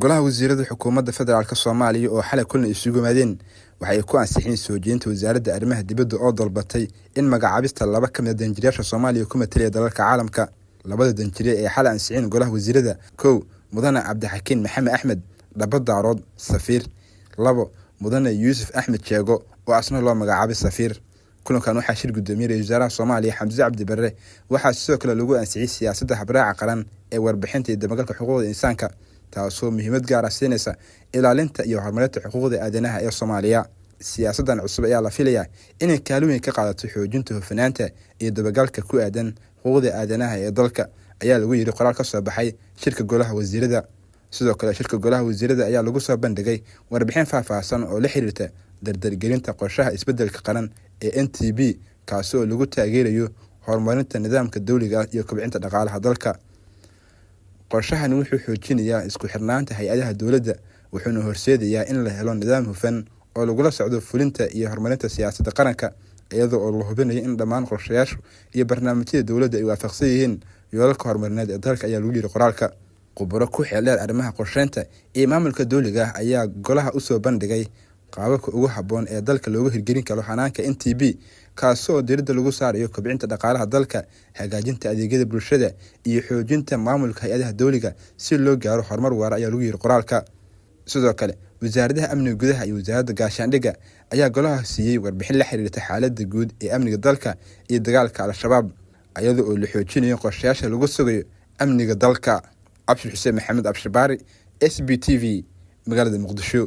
golaha wasiirada xukuumadda federaalka Soomaaliya oo xalay kulna isugu yimaadeen waxay ku ansixin soo jeedinta wasaaradda arrimaha dibadda oo dalbatay in magacaabista laba ka mid ah danjirayaasha Soomaaliya ku metelaya dalalka caalamka. labada danjire ee xalay ansixin golaha wasiirada kow mudane Cabdixakiin Maxamed Axmed Dabadaarood safiir, labo mudane Yuusuf Axmed Sheego oo asna loo magacaabay safiir. kulankan waxaa shir gudoomiyay wasaaraha Soomaaliya Xamse Cabdi Barre waxaa sidoo kale lagu ansixiyay siyaasadda habraaca qaran ee warbixinta dabagalka xuquuqda insaanka taasoo muhiimad gaar ah siinaysa ilaalinta iyo horumarinta xuquuqda aadanaha ee Soomaaliya. siyaasaddan cusub ayaa la filayaa inay kaalin ka qaadato xoojinta hufnaanta iyo dabagalka ku aadan xuquuqda aadanaha ee dalka ayaa lagu yiri qoraal ka soo baxay shirka golaha wasiirada. sidoo kale shirka golaha wasiirada ayaa lagu soo bandhigay warbixin faahfaahsan oo la xiriirta dardargelinta qorshaha isbeddelka qaran ee NTB kaasoo lagu taageerayo horumarinta nidaamka dawliga iyo kobcinta dhaqaalaha dalka. qorshahan wuxuu xoojinayaa isku xirnaanta hay'adaha dawladda wuxuuna horseedayaa in la helo nidaam hufan oo lagula socdo fulinta iyo horumarinta siyaasadda qaranka iyadoo la hubinayo in dhammaan qorshayaashu iyo barnaamijyada dawladda ay waafaqsan yihiin yoolalka horumarineed ee dalka ayaa lagu yiri qoraalka. khubaro ku xeeldheer arrimaha qorsheynta iyo maamulka dawliga ayaa golaha u soo bandhigay qaababka ugu habboon ee dalka looga hirgelin karo hanaanka NTB kaasoo diiradda lagu saarayo kobcinta dhaqaalaha dalka, hagaajinta adeegyada bulshada iyo xoojinta maamulka hay'adaha dawliga si loo gaaro horumar waara ayaa lagu yiri qoraalka. sidoo kale wasaaradda amniga gudaha iyo wasaaradda gaashaandhigga ayaa golaha siiyay warbixin la xiriirta xaaladda guud ee amniga dalka iyo dagaalka al-shabaab iyadoo oo la xoojinayo qorshayaasha lagu sugayo amniga dalka. Abshir Xuseen Maxamed Abshir Baari, SBTV, magaalada Muqdisho.